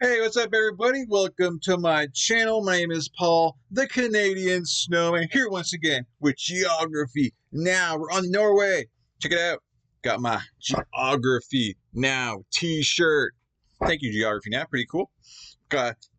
Hey, what's up, everybody? Welcome to my channel. My name is Paul, the Canadian Snowman, here once again with Geography Now. We're on Norway. Check it out. Got my Geography Now t-shirt. Thank you, Geography Now. Pretty cool.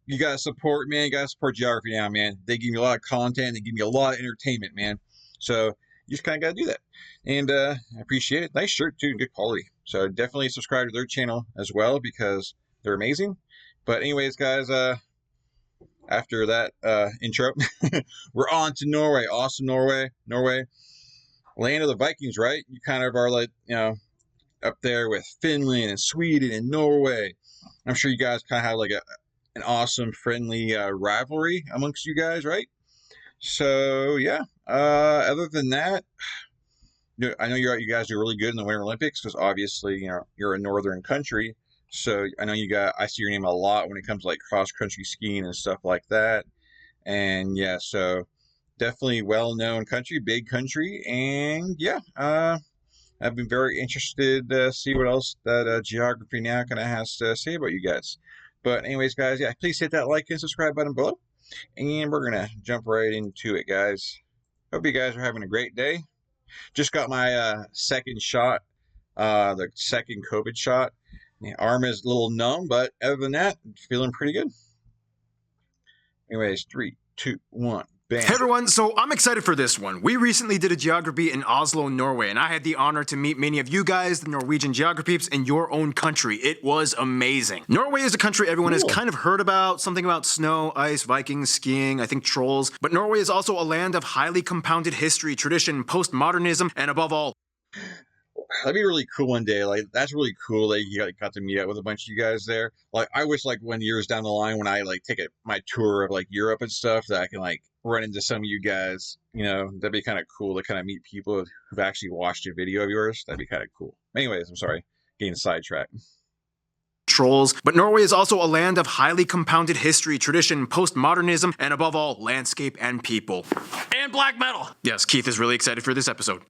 You gotta support, man. You gotta support Geography Now, man. They give me a lot of content. They give me a lot of entertainment, man. So you just kind of gotta do that. And I appreciate it. Nice shirt, too. Good quality. So definitely subscribe to their channel as well because they're amazing. But anyways, guys, after that intro, we're on to Norway. Awesome Norway. Norway, land of the Vikings, right? You kind of are like, up there with Finland and Sweden and Norway. I'm sure you guys kind of have like an awesome, friendly rivalry amongst you guys, right? So, yeah. Other than that, I know you guys do really good in the Winter Olympics because obviously, you're a northern country. So I know I see your name a lot when it comes to like cross country skiing and stuff like that. And yeah, so definitely well known country, big country. And yeah, I've been very interested to see what else that Geography Now kind of has to say about you guys. But anyways, guys, yeah, please hit that like and subscribe button below. And we're going to jump right into it, guys. Hope you guys are having a great day. Just got my second shot, the second COVID shot. The arm is a little numb, but other than that, feeling pretty good. Anyways, 3, 2, 1, bam. Hey everyone, so I'm excited for this one. We recently did a geography in Oslo, Norway, and I had the honor to meet many of you guys, the Norwegian geograpeeps, in your own country. It was amazing. Norway is a country everyone has kind of heard about, something about snow, ice, Vikings, skiing, I think trolls, but Norway is also a land of highly compounded history, tradition, postmodernism, and above all, that'd be really cool one day. Like, that's really cool that you got to meet up with a bunch of you guys there. Like, I wish, like, when years down the line, when I, like, take my tour of, like, Europe and stuff, that I can, like, run into some of you guys. That'd be kind of cool to kind of meet people who've actually watched a video of yours. That'd be kind of cool. Anyways, I'm sorry. Getting sidetracked. Trolls, but Norway is also a land of highly compounded history, tradition, postmodernism, and above all, landscape and people. And black metal! Yes, Keith is really excited for this episode.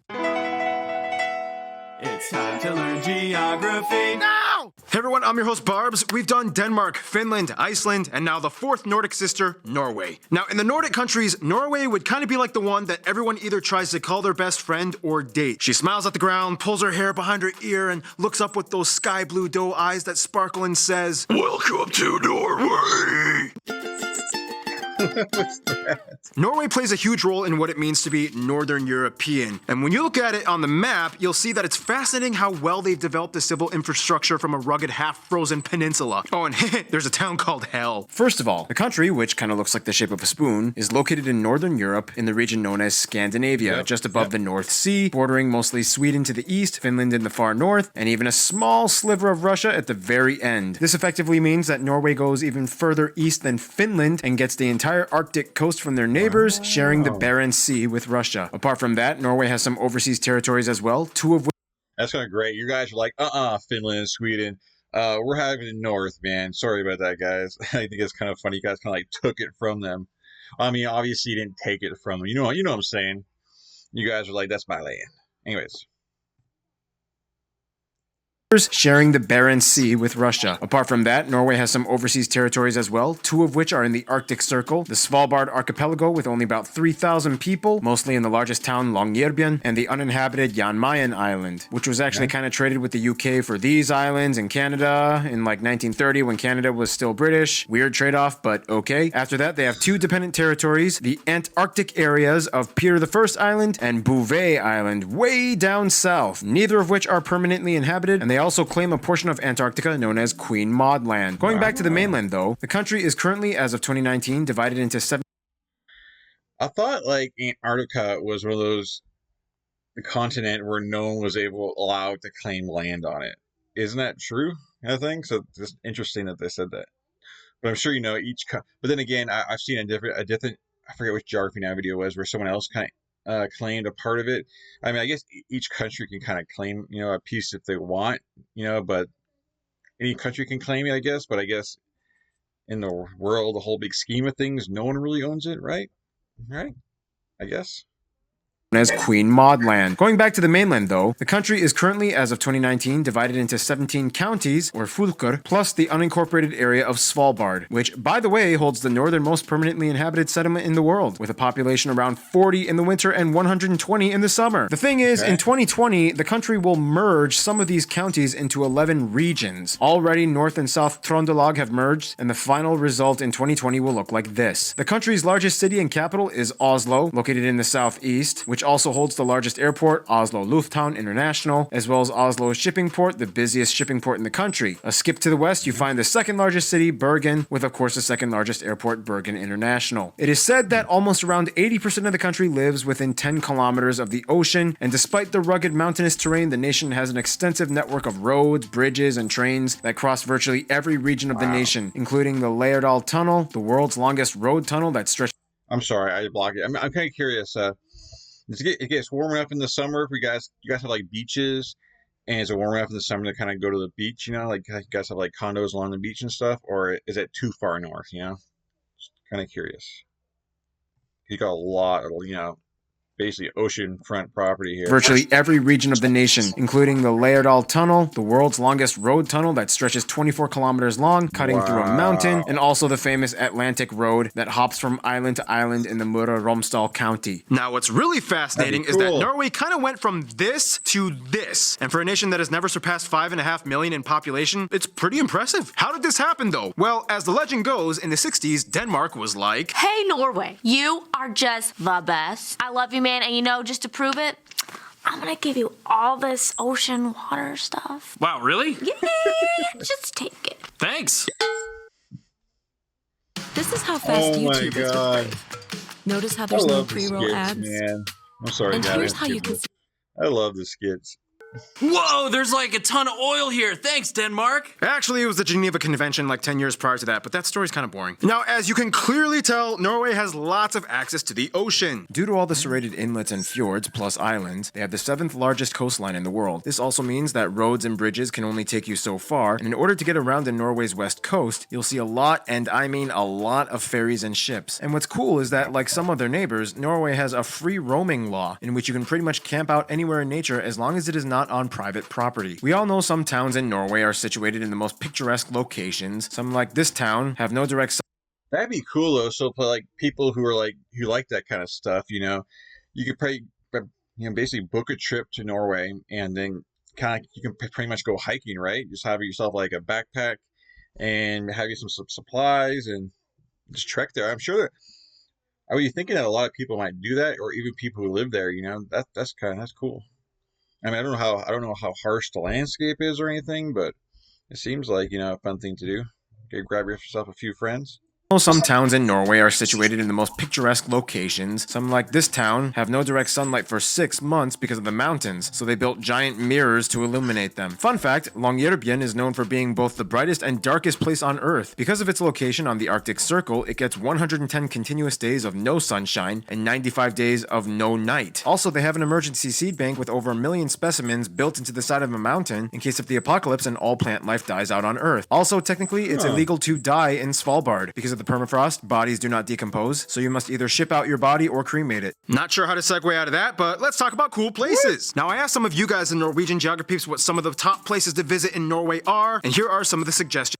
It's time to learn geography now! Hey everyone, I'm your host Barbs. We've done Denmark, Finland, Iceland, and now the fourth Nordic sister, Norway. Now, in the Nordic countries, Norway would kind of be like the one that everyone either tries to call their best friend or date. She smiles at the ground, pulls her hair behind her ear, and looks up with those sky blue doe eyes that sparkle and says, "Welcome to Norway!" What's that? Norway plays a huge role in what it means to be Northern European. And when you look at it on the map, you'll see that it's fascinating how well they've developed the civil infrastructure from a rugged half-frozen peninsula. Oh, and there's a town called Hell. First of all, the country, which kind of looks like the shape of a spoon, is located in Northern Europe in the region known as Scandinavia, just above the North Sea, bordering mostly Sweden to the east, Finland in the far north, and even a small sliver of Russia at the very end. This effectively means that Norway goes even further east than Finland and gets the entire Arctic coast from their neighbors, sharing the Barents Sea with Russia. Apart from that, Norway has some overseas territories as well, two of which... That's kind of great. You guys are like, Finland and Sweden. We're having the North, man. Sorry about that, guys. I think it's kind of funny. You guys kind of like took it from them. I mean, obviously you didn't take it from them. You know what I'm saying? You guys are like, that's my land. Anyways. sharing the Barents Sea with Russia. Apart from that, Norway has some overseas territories as well, two of which are in the Arctic Circle, the Svalbard Archipelago with only about 3,000 people, mostly in the largest town Longyearbyen, and the uninhabited Jan Mayen Island, which was actually kind of traded with the UK for these islands in Canada in like 1930 when Canada was still British. Weird trade-off, but okay. After that, they have two dependent territories, the Antarctic areas of Peter I Island and Bouvet Island, way down south, neither of which are permanently inhabited, and they also claim a portion of Antarctica known as Queen Maud Land. Going back to the mainland though, the country is currently, as of 2019, divided into 7... I thought like Antarctica was one of those the continent where no one was allowed to claim land on it. Isn't that true? I think so. It's interesting that they said that. But I'm sure but then again, I've seen a different I forget which Geography Now video was where someone else kind of claimed a part of it. I mean, I guess each country can kind of claim a piece if they want, but any country can claim it, I guess. But I guess in the world, the whole big scheme of things, no one really owns it, right? Right? I guess. as Queen Maud Land. Going back to the mainland though, the country is currently, as of 2019, divided into 17 counties, or fylker, plus the unincorporated area of Svalbard, which, by the way, holds the northernmost permanently inhabited settlement in the world, with a population around 40 in the winter and 120 in the summer. The thing is, in 2020, the country will merge some of these counties into 11 regions. Already, North and South Trondelag have merged, and the final result in 2020 will look like this. The country's largest city and capital is Oslo, located in the southeast, which also holds the largest airport, Oslo Lufthavn International, as well as Oslo shipping port, the busiest shipping port in the country. A skip to the west, you find the second largest city, Bergen, with of course the second largest airport, Bergen International. It is said that almost around 80% of the country lives within 10 kilometers of the ocean, and despite the rugged mountainous terrain, the nation has an extensive network of roads, bridges, and trains that cross virtually every region of the nation, including the Lærdal Tunnel, the world's longest road tunnel that stretches. I'm sorry, I blocked it. I'm kind of curious. It gets warm enough in the summer for you guys have like beaches, and is it warm enough in the summer to kind of go to the beach? You know, like you guys have like condos along the beach and stuff, or is it too far north? You know, just kind of curious. You got a lot of, you know, basically oceanfront property here. Virtually every region of the nation, including the Lærdal Tunnel, the world's longest road tunnel that stretches 24 kilometers long, cutting through a mountain, and also the famous Atlantic Road that hops from island to island in the Møre og Romsdal County. Now, what's really fascinating is that Norway kind of went from this to this, and for a nation that has never surpassed 5.5 million in population, it's pretty impressive. How did this happen, though? Well, as the legend goes, in the 60s, Denmark was like, "Hey, Norway, you are just the best. I love you, man, and you know, just to prove it, I'm gonna give you all this ocean water stuff." Wow, really? Yeah, just take it. Thanks. This is how fast YouTube is with Brave. Notice how there's no pre-roll skits, ads? man. I'm sorry, And guys. here's how you can see. I love the skits. Whoa, there's like a ton of oil here. Thanks, Denmark. Actually, it was the Geneva Convention like 10 years prior to that, but that story's kind of boring. Now, as you can clearly tell, Norway has lots of access to the ocean. Due to all the serrated inlets and fjords, plus islands, they have the 7th largest coastline in the world. This also means that roads and bridges can only take you so far, and in order to get around in Norway's west coast, you'll see a lot, and I mean a lot, of ferries and ships. And what's cool is that, like some of their neighbors, Norway has a free roaming law, in which you can pretty much camp out anywhere in nature as long as it is not on private property. We all know some towns in Norway are situated in the most picturesque locations. Some, like this town, have no direct. That'd be cool though. So for like people who like that kind of stuff, you know, you could probably, you know, basically book a trip to Norway, and then kind of you can pretty much go hiking, right? Just have yourself like a backpack and have you some supplies and just trek there. I'm sure that. Are you thinking that a lot of people might do that, or even people who live there? You know, that's cool. I mean, I don't know how harsh the landscape is or anything, but it seems like, you know, a fun thing to do. Okay, grab yourself a few friends. Some towns in Norway are situated in the most picturesque locations. Some, like this town, have no direct sunlight for 6 months because of the mountains, so they built giant mirrors to illuminate them. Fun fact, Longyearbyen is known for being both the brightest and darkest place on Earth. Because of its location on the Arctic Circle, it gets 110 continuous days of no sunshine and 95 days of no night. Also, they have an emergency seed bank with over 1 million specimens built into the side of a mountain in case of the apocalypse and all plant life dies out on Earth. Also, technically, it's illegal to die in Svalbard. Because of the permafrost, bodies do not decompose, so you must either ship out your body or cremate it. Not sure how to segue out of that, but let's talk about cool places. Now, I asked some of you guys in Norwegian geography what some of the top places to visit in Norway are, and here are some of the suggestions.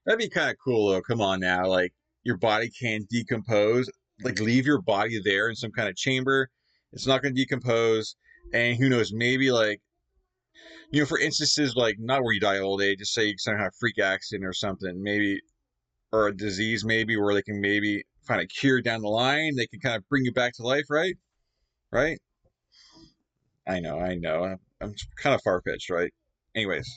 That'd be kind of cool though. Come on now, like your body can't decompose. Like leave your body there in some kind of chamber. It's not going to decompose, and who knows? Maybe like, you know, for instances like not where you die of old age, just say you somehow have a freak accident or something, maybe. Or a disease maybe where they can maybe find a cure down the line. They can kind of bring you back to life, right? Right? I know. I'm kind of far-fetched, right? Anyways.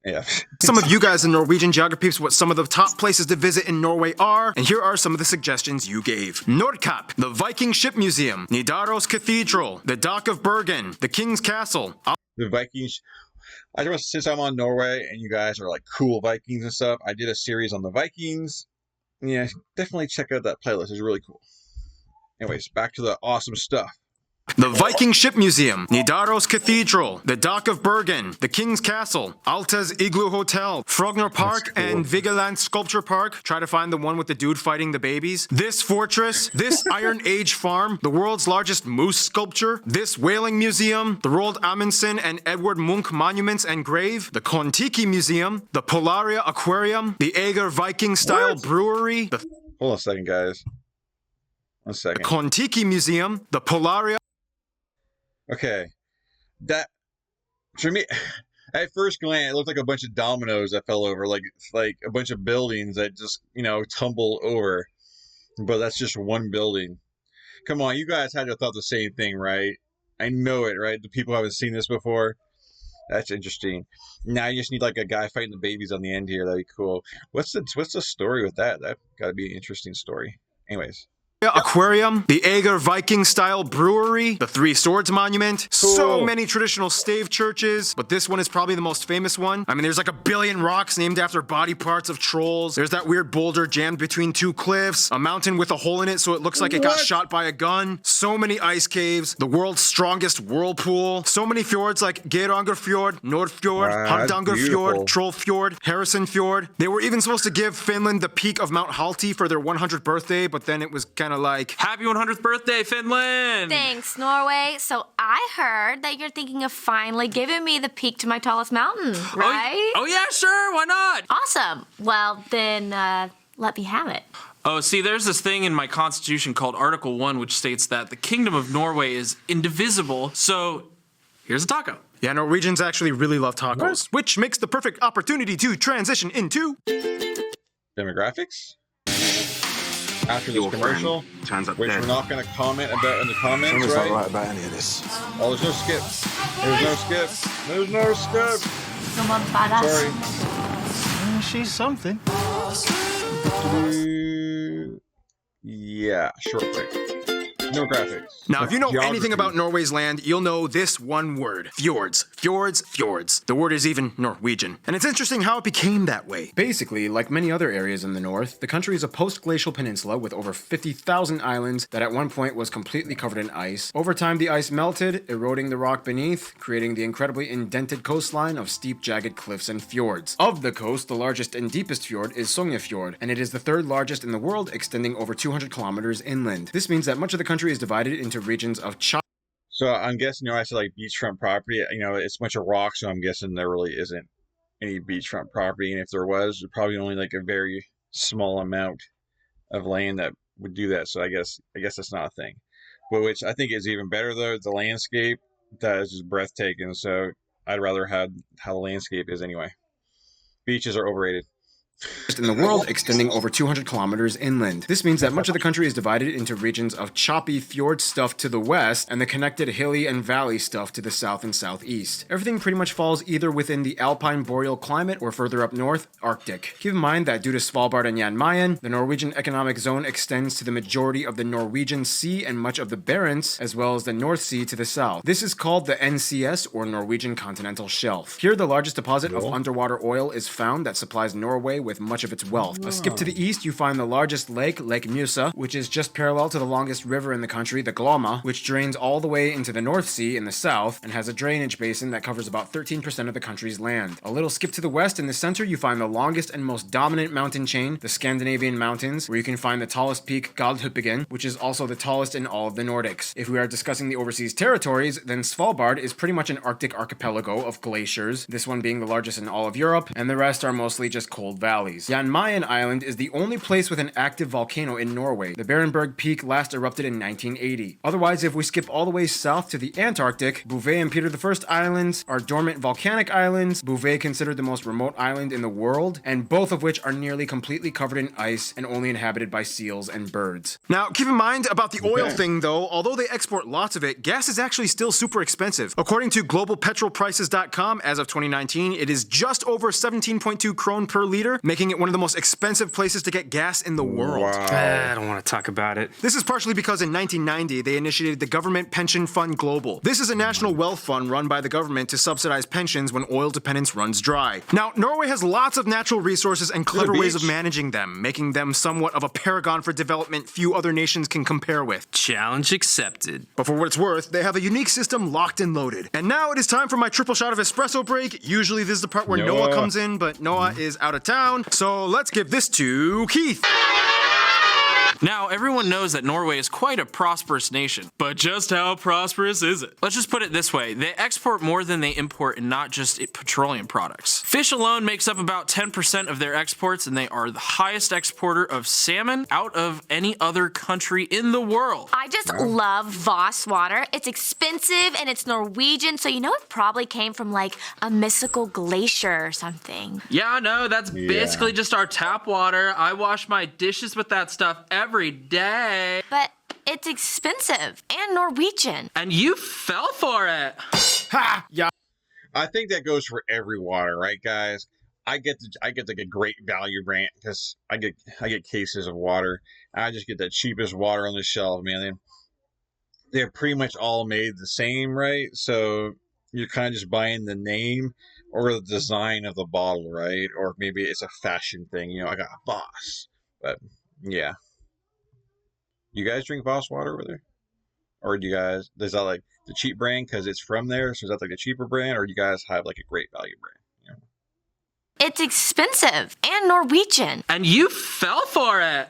Yeah. Some of you guys in Norwegian geography what some of the top places to visit in Norway are, and here are some of the suggestions you gave. Nordkapp, the Viking Ship Museum, Nidaros Cathedral, the Dock of Bergen, the King's Castle. The Vikings... since I'm on Norway and you guys are like cool Vikings and stuff, I did a series on the Vikings. Yeah, definitely check out that playlist. It's really cool. Anyways, back to the awesome stuff. The Viking Ship Museum, Nidaros Cathedral, the Dock of Bergen, the King's Castle, Alta's Igloo Hotel, Frogner Park, and Vigeland Sculpture Park. Try to find the one with the dude fighting the babies. This fortress, this Iron Age farm, the world's largest moose sculpture, this whaling museum, the Roald Amundsen and Edward Munch monuments and grave, the Kontiki Museum, the Polaria Aquarium, the Ager Viking-style brewery, the Hold on a second, guys. 1 second. Kontiki Museum, the Polaria. Okay, that to me, at first glance, it looked like a bunch of dominoes that fell over, like a bunch of buildings that just tumbled over. But that's just one building. Come on, you guys had to have thought the same thing, right? I know it, right? The people haven't seen this before. That's interesting. Now you just need like a guy fighting the babies on the end here. That'd be cool. What's the story with that? That got to be an interesting story. Anyways. Aquarium, the Ager Viking-style brewery, the Three Swords Monument, so many traditional stave churches, but this one is probably the most famous one. I mean, there's like a billion rocks named after body parts of trolls. There's that weird boulder jammed between two cliffs, a mountain with a hole in it so it looks like it got shot by a gun, so many ice caves, the world's strongest whirlpool, so many fjords like Geiranger Fjord, Nordfjord, Hardanger Fjord, Troll Fjord, Harrison Fjord. They were even supposed to give Finland the peak of Mount Halti for their 100th birthday, but then it was kind of like, Happy 100th birthday, Finland! Thanks, Norway. So I heard that you're thinking of finally giving me the peak to my tallest mountain, right? Oh yeah, sure, why not? Awesome. Well, then let me have it. Oh, see, there's this thing in my constitution called Article 1, which states that the Kingdom of Norway is indivisible, so here's a taco. yeah, Norwegians actually really love tacos, which makes the perfect opportunity to transition into Demographics? After this commercial, which we're not going to comment about in the comments, right? Not right about any of this. Oh, there's no skip. There's no skip. There's no skip. Someone badass. Sorry. She's something. Yeah, short quick. No graphics. Now, if you know Geography. anything about Norway's land, you'll know this one word. Fjords. Fjords, fjords. The word is even Norwegian. And it's interesting how it became that way. Basically, like many other areas in the north, the country is a post-glacial peninsula with over 50,000 islands that at one point was completely covered in ice. Over time, the ice melted, eroding the rock beneath, creating the incredibly indented coastline of steep, jagged cliffs and fjords. Of the coast, the largest and deepest fjord is Sognefjord, and it is the third largest in the world, extending over 200 kilometers inland. This means that much of the country is divided into regions of So I'm guessing, I said like beachfront property, it's a bunch of rocks, so I'm guessing there really isn't any beachfront property. And if there was, probably only like a very small amount of land that would do that. So I guess that's not a thing. But which I think is even better though, the landscape, that is just breathtaking. So I'd rather have how the landscape is anyway. Beaches are overrated. in the world, extending over 200 kilometers inland. This means that much of the country is divided into regions of choppy fjord stuff to the west and the connected hilly and valley stuff to the south and southeast. Everything pretty much falls either within the alpine boreal climate or further up north, Arctic. Keep in mind that due to Svalbard and Jan Mayen, the Norwegian Economic Zone extends to the majority of the Norwegian Sea and much of the Barents, as well as the North Sea to the south. This is called the NCS, or Norwegian Continental Shelf. Here, the largest deposit of underwater oil is found that supplies Norway with much of its wealth. A skip to the east, you find the largest lake, Lake Mjøsa, which is just parallel to the longest river in the country, the Glomma, which drains all the way into the North Sea in the south and has a drainage basin that covers about 13% of the country's land. A little skip to the west, in the center, you find the longest and most dominant mountain chain, the Scandinavian Mountains, where you can find the tallest peak, Galdhøpiggen, which is also the tallest in all of the Nordics. If we are discussing the overseas territories, then Svalbard is pretty much an Arctic archipelago of glaciers, this one being the largest in all of Europe, and the rest are mostly just cold valleys. Jan Mayen Island is the only place with an active volcano in Norway. The Berenberg Peak last erupted in 1980. Otherwise, if we skip all the way south to the Antarctic, Bouvet and Peter I Islands are dormant volcanic islands, Bouvet considered the most remote island in the world, and both of which are nearly completely covered in ice and only inhabited by seals and birds. Now, keep in mind about the oil thing though, although they export lots of it, gas is actually still super expensive. According to globalpetrolprices.com, as of 2019, it is just over 17.2 krone per liter, making it one of the most expensive places to get gas in the world. Wow. I don't want to talk about it. This is partially because in 1990, they initiated the Government Pension Fund Global. This is a national wealth fund run by the government to subsidize pensions when oil dependence runs dry. Now, Norway has lots of natural resources and clever ways of managing them, making them somewhat of a paragon for development few other nations can compare with. Challenge accepted. But for what it's worth, they have a unique system locked and loaded. And now it is time for my triple shot of espresso break. Usually this is the part where Noah comes in, but Noah is out of town. So let's give this to Keith. Now, everyone knows that Norway is quite a prosperous nation, but just how prosperous is it? Let's just put it this way. They export more than they import, and not just petroleum products. Fish alone makes up about 10% of their exports, and they are the highest exporter of salmon out of any other country in the world. I just love Voss water. It's expensive and it's Norwegian, so you know it probably came from like a mystical glacier or something. Yeah, no, that's basically just our tap water. I wash my dishes with that stuff every day. But it's expensive and Norwegian. And you fell for it. Ha! Yeah. I think that goes for every water, right, guys? I get like a great value brand because I get cases of water. I just get the cheapest water on the shelf, man. They're pretty much all made the same, right? So you're kind of just buying the name or the design of the bottle, right? Or maybe it's a fashion thing. You know, I got a Voss, but yeah. You guys drink Voss water over there? Or do you guys, is that like the cheap brand because it's from there? So is that like a cheaper brand? Or do you guys have like a great value brand? You know? It's expensive and Norwegian. And you fell for it.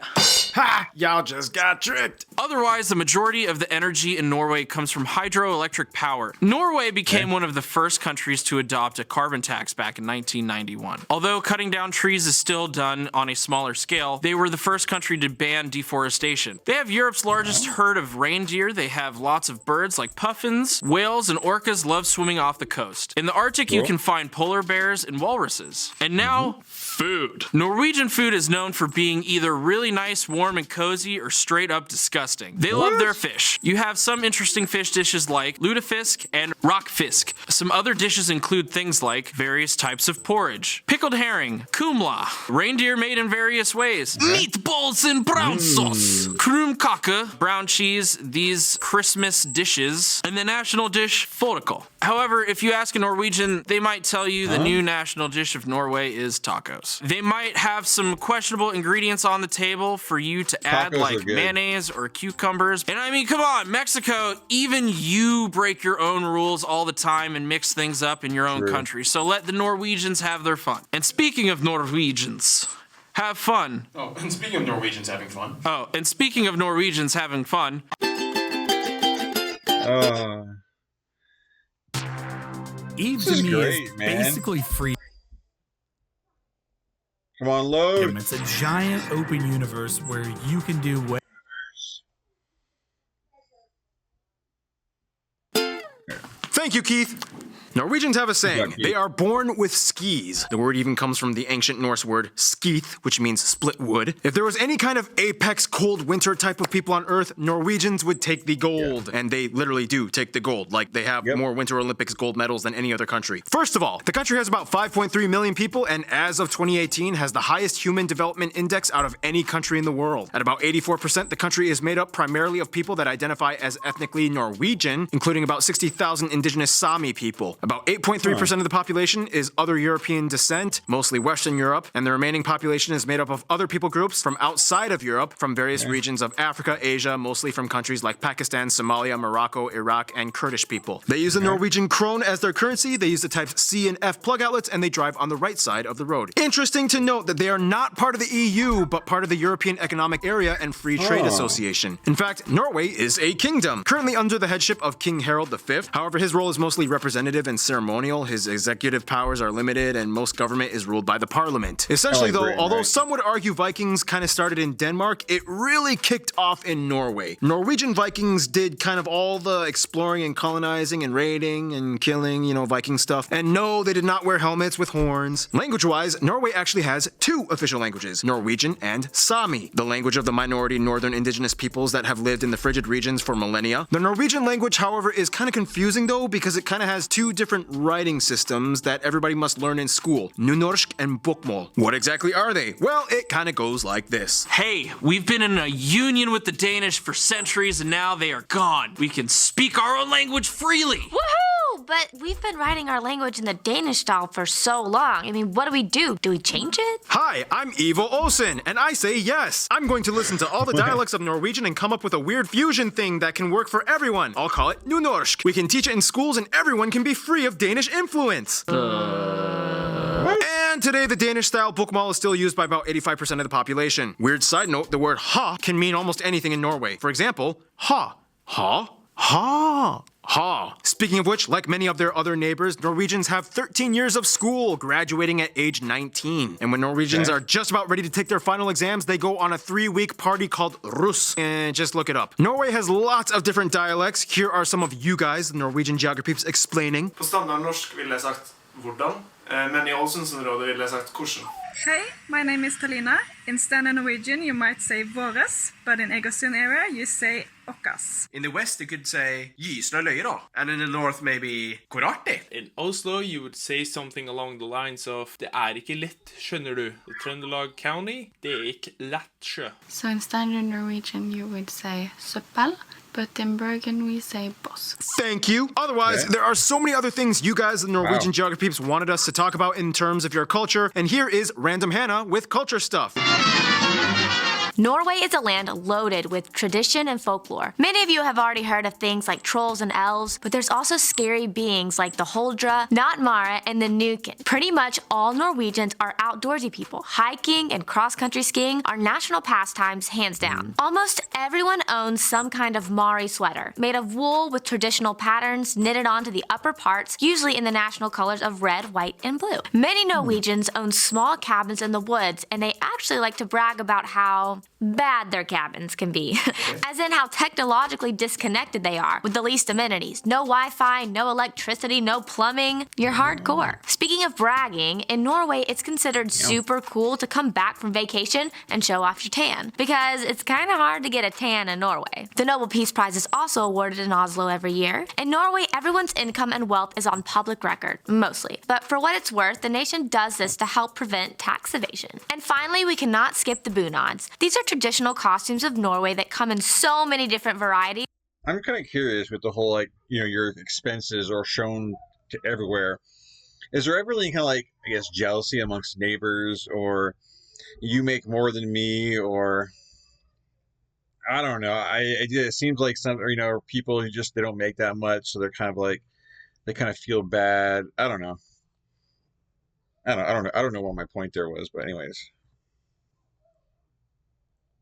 Ha! Y'all just got tricked. Otherwise, the majority of the energy in Norway comes from hydroelectric power. Norway became one of the first countries to adopt a carbon tax back in 1991. Although cutting down trees is still done on a smaller scale, they were the first country to ban deforestation. They have Europe's largest herd of reindeer. They have lots of birds like puffins. Whales and orcas love swimming off the coast. In the Arctic, you can find polar bears and walruses. And now, food. Norwegian food is known for being either really nice, warm, and cozy, or straight up disgusting. They love their fish. You have some interesting fish dishes like lutefisk and rockfisk. Some other dishes include things like various types of porridge, pickled herring, kumla, reindeer made in various ways, meatballs and brown sauce, krumkake, brown cheese, these Christmas dishes, and the national dish, fårikål. However, if you ask a Norwegian, they might tell you the new national dish of Norway is tacos. They might have some questionable ingredients on the table for you to add, like mayonnaise or cucumbers. And I mean, come on, Mexico, even you break your own rules all the time and mix things up in your own country. So let the Norwegians have their fun. And speaking of Norwegians, have fun. Oh, and speaking of Norwegians having fun. Oh, and speaking of Norwegians having fun. Eve This is to me great, is man. basically free. Come on, load. It's a giant open universe where you can do what. Thank you, Keith. Norwegians have a saying, they are born with skis. The word even comes from the ancient Norse word skeith, which means split wood. If there was any kind of apex cold winter type of people on Earth, Norwegians would take the gold. And they literally do take the gold. Like, they have more Winter Olympics gold medals than any other country. First of all, the country has about 5.3 million people, and as of 2018, has the highest human development index out of any country in the world. At about 84%, the country is made up primarily of people that identify as ethnically Norwegian, including about 60,000 indigenous Sami people. About 8.3% of the population is other European descent, mostly Western Europe, and the remaining population is made up of other people groups from outside of Europe, from various regions of Africa, Asia, mostly from countries like Pakistan, Somalia, Morocco, Iraq, and Kurdish people. They use the Norwegian krone as their currency, they use the types C and F plug outlets, and they drive on the right side of the road. Interesting to note that they are not part of the EU, but part of the European Economic Area and Free Trade Association. In fact, Norway is a kingdom, currently under the headship of King Harald V. However, his role is mostly representative and ceremonial. His executive powers are limited, and most government is ruled by the parliament. Essentially, though, although some would argue Vikings kind of started in Denmark, it really kicked off in Norway. Norwegian Vikings did kind of all the exploring and colonizing and raiding and killing, you know, Viking stuff. And no, they did not wear helmets with horns. Language-wise, Norway actually has two official languages, Norwegian and Sami, the language of the minority northern indigenous peoples that have lived in the frigid regions for millennia. The Norwegian language, however, is kind of confusing though, because it kind of has two different writing systems that everybody must learn in school. Nynorsk and bokmål. What exactly are they? Well, it kind of goes like this. Hey, we've been in a union with the Danish for centuries and now they are gone. We can speak our own language freely. Woohoo! But we've been writing our language in the Danish style for so long. I mean, what do we do? Do we change it? Hi, I'm Ivo Olsen, and I say yes. I'm going to listen to all the dialects of Norwegian and come up with a weird fusion thing that can work for everyone. I'll call it Nynorsk. We can teach it in schools and everyone can be free of Danish influence. And today, the Danish-style bokmål is still used by about 85% of the population. Weird side note, the word ha can mean almost anything in Norway. For example, ha. Ha. Ha. Ha. Speaking of which, like many of their other neighbors, Norwegians have 13 years of school, graduating at age 19. And when Norwegians are just about ready to take their final exams, they go on a 3-week party called Russ. And just look it up. Norway has lots of different dialects. Here are some of you guys, the Norwegian geographers, explaining. På standardnorsk ville jeg sagt hvordan, men I Ålesundsområdet ville jeg sagt hvordan. Hey, my name is Talina. In standard Norwegian, you might say våres, but in Egersund area, you say okkas. In the west, you could say gysla løyra, and in the north, maybe korarti. In Oslo, you would say something along the lines of det ikke lett, skjønner du. I Trøndelag County, det ikke lett sjø. So in standard Norwegian, you would say søppel. But in Bergen, we say boss. Thank you. Otherwise, there are so many other things you guys, the Norwegian geography peeps, wanted us to talk about in terms of your culture. And here is Random Hannah with culture stuff. Norway is a land loaded with tradition and folklore. Many of you have already heard of things like trolls and elves, but there's also scary beings like the Holdra, Nattmara, and the Nuken. Pretty much all Norwegians are outdoorsy people. Hiking and cross-country skiing are national pastimes, hands down. Almost everyone owns some kind of Mari sweater, made of wool with traditional patterns knitted onto the upper parts, usually in the national colors of red, white, and blue. Many Norwegians own small cabins in the woods, and they actually like to brag about how bad their cabins can be. As in how technologically disconnected they are, with the least amenities. No Wi-Fi, no electricity, no plumbing. You're hardcore. Speaking of bragging, in Norway it's considered super cool to come back from vacation and show off your tan, because it's kind of hard to get a tan in Norway. The Nobel Peace Prize is also awarded in Oslo every year. In Norway, everyone's income and wealth is on public record, mostly. But for what it's worth, the nation does this to help prevent tax evasion. And finally, we cannot skip the bunads. These are traditional costumes of Norway that come in so many different varieties. I'm kind of curious with the whole, like, you know, your expenses are shown to everywhere. Is there ever any kind of, like, I guess, jealousy amongst neighbors, or you make more than me, or I don't know. It seems like some, you know, people who just, they don't make that much, so they're kind of like, they kind of feel bad. I don't know. I don't know what my point there was, but anyways.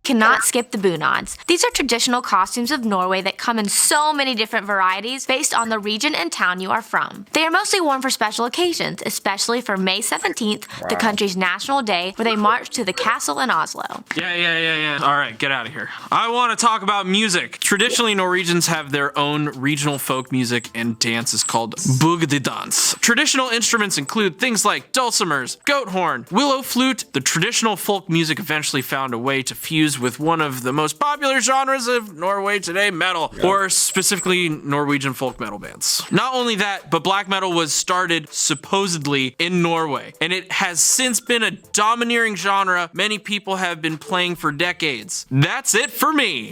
Cannot skip the bunads. These are traditional costumes of Norway that come in so many different varieties based on the region and town you are from. They are mostly worn for special occasions, especially for May 17th, the country's national day, where they march to the castle in Oslo. Yeah. All right, get out of here. I want to talk about music. Traditionally, Norwegians have their own regional folk music and dances called bugdedans. Traditional instruments include things like dulcimers, goat horn, willow flute. The traditional folk music eventually found a way to fuse with one of the most popular genres of Norway today, metal, or specifically Norwegian folk metal bands. Not only that, but black metal was started supposedly in Norway, and it has since been a domineering genre many people have been playing for decades. That's it for me.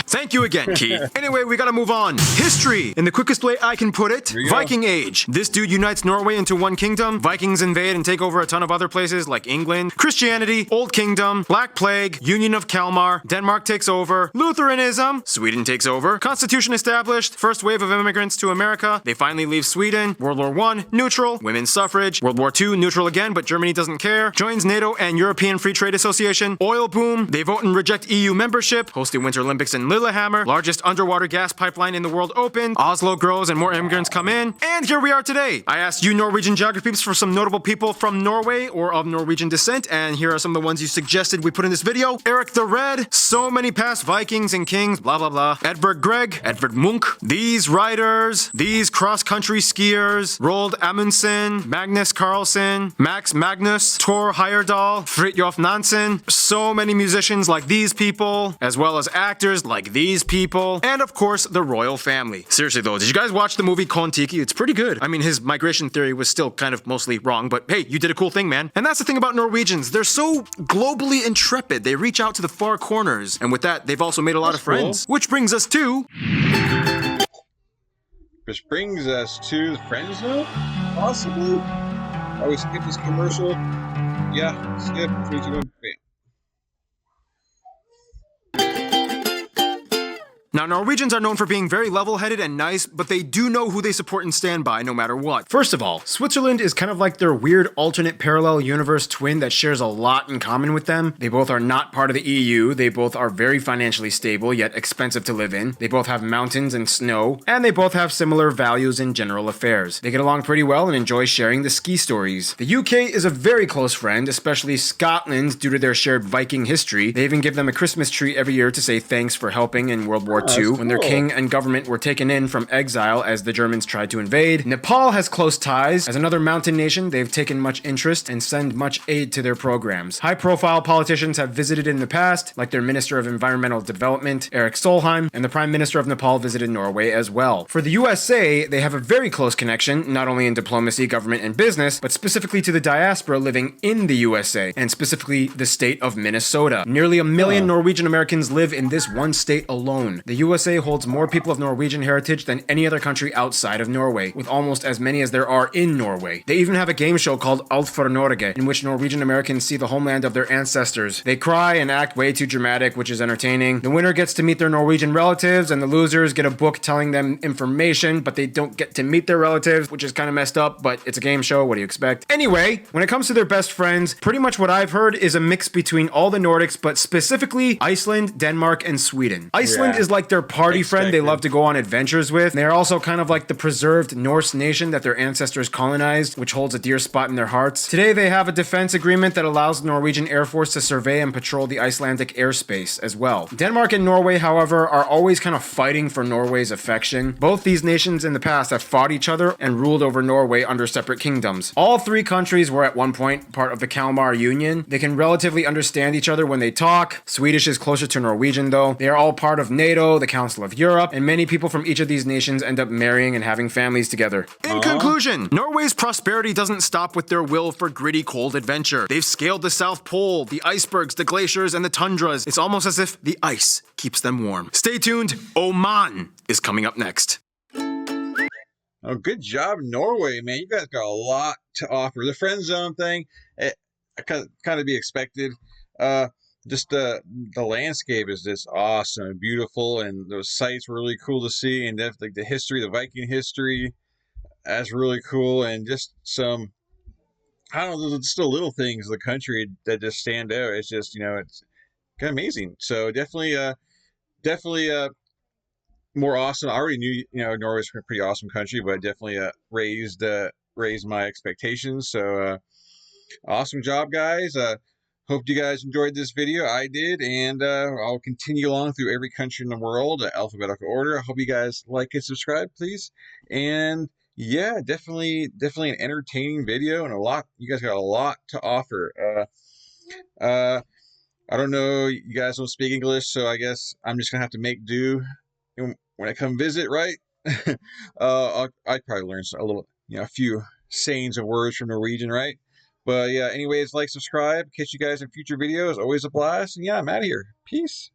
Thank you again, Keith. Anyway, we gotta move on. History. In the quickest way I can put it, Viking Age. This dude unites Norway into one kingdom. Vikings invade and take over a ton of other places like England. Christianity, Old Kingdom, Black Plague, Union of Kalmar, Denmark takes over, Lutheranism, Sweden takes over, Constitution established, first wave of immigrants to America, they finally leave Sweden, World War I, neutral, women's suffrage, World War II, neutral again, but Germany doesn't care, joins NATO and European Free Trade Association, oil boom, they vote and reject EU membership, host the Winter Olympics in Lillehammer, largest underwater gas pipeline in the world opened, Oslo grows and more immigrants come in, and here we are today. I asked you Norwegian geographers for some notable people from Norway or of Norwegian descent, and here are some of the ones you suggested we put in this video. Eric the Red, so many past Vikings and kings, blah blah blah. Edvard Grieg, Edvard Munch, these riders, these cross-country skiers, Roald Amundsen, Magnus Carlsen, Max Magnus, Thor Heyerdahl, Fridtjof Nansen, so many musicians like these people, as well as actors like these people, and of course, the royal family. Seriously though, did you guys watch the movie Kon-Tiki? It's pretty good. I mean, his migration theory was still kind of mostly wrong, but hey, you did a cool thing, man. And that's the thing about Norwegians. They're so globally intrepid. They reach out to the far corners. And with that, they've also made a lot of friends. Which brings us to... Which brings us to the friend zone? Possibly? Oh, we skip this commercial? Yeah, skip. 3, 2, 1, bam. Now, Norwegians are known for being very level-headed and nice, but they do know who they support and stand by no matter what. First of all, Switzerland is kind of like their weird alternate parallel universe twin that shares a lot in common with them. They both are not part of the EU, they both are very financially stable, yet expensive to live in. They both have mountains and snow, and they both have similar values in general affairs. They get along pretty well and enjoy sharing the ski stories. The UK is a very close friend, especially Scotland due to their shared Viking history. They even give them a Christmas tree every year to say thanks for helping in World War II when their king and government were taken in from exile as the Germans tried to invade. Nepal has close ties. As another mountain nation, they've taken much interest and send much aid to their programs. High-profile politicians have visited in the past, like their Minister of Environmental Development, Eric Solheim, and the Prime Minister of Nepal visited Norway as well. For the USA, they have a very close connection, not only in diplomacy, government, and business, but specifically to the diaspora living in the USA, and specifically the state of Minnesota. Nearly 1 million Norwegian Americans live in this one state alone. The USA holds more people of Norwegian heritage than any other country outside of Norway, with almost as many as there are in Norway. They even have a game show called Alt for Norge, in which Norwegian Americans see the homeland of their ancestors. They cry and act way too dramatic, which is entertaining. The winner gets to meet their Norwegian relatives, and the losers get a book telling them information, but they don't get to meet their relatives, which is kind of messed up, but it's a game show, what do you expect? Anyway, when it comes to their best friends, pretty much what I've heard is a mix between all the Nordics, but specifically Iceland, Denmark, and Sweden. Iceland is like their party friend they love to go on adventures with. They're also kind of like the preserved Norse nation that their ancestors colonized, which holds a dear spot in their hearts. Today they have a defense agreement that allows the Norwegian Air Force to survey and patrol the Icelandic airspace as well. Denmark and Norway, however, are always kind of fighting for Norway's affection. Both these nations in the past have fought each other and ruled over Norway under separate kingdoms. All three countries were at one point part of the Kalmar Union. They can relatively understand each other when they talk. Swedish is closer to Norwegian though. They are all part of NATO, the Council of Europe, and many people from each of these nations end up marrying and having families together. In conclusion, Norway's prosperity doesn't stop with their will for gritty cold adventure. They've scaled the South Pole, the icebergs, the glaciers, and the tundras. It's almost as if the ice keeps them warm. Stay tuned, Oman is coming up next. Oh, good job, Norway, man. You guys got a lot to offer. The friend zone thing, kind of be expected. Just the landscape is just awesome and beautiful, and those sites were really cool to see, and like the history, the Viking history, that's really cool, and just some, I don't know, there's still little things of the country that just stand out. It's just, it's kind of amazing. So definitely more awesome. I already knew, Norway's a pretty awesome country, but definitely raised my expectations. So awesome job, guys. Hope you guys enjoyed this video. I did, and I'll continue along through every country in the world, alphabetical order. I hope you guys like and subscribe, please. And yeah, definitely an entertaining video, and you guys got a lot to offer. I don't know, you guys don't speak English, so I guess I'm just gonna have to make do when I come visit, right? I'd probably learn a few sayings and words from Norwegian, right? But yeah, anyways, like, subscribe, catch you guys in future videos. Always a blast. And yeah, I'm out of here. Peace.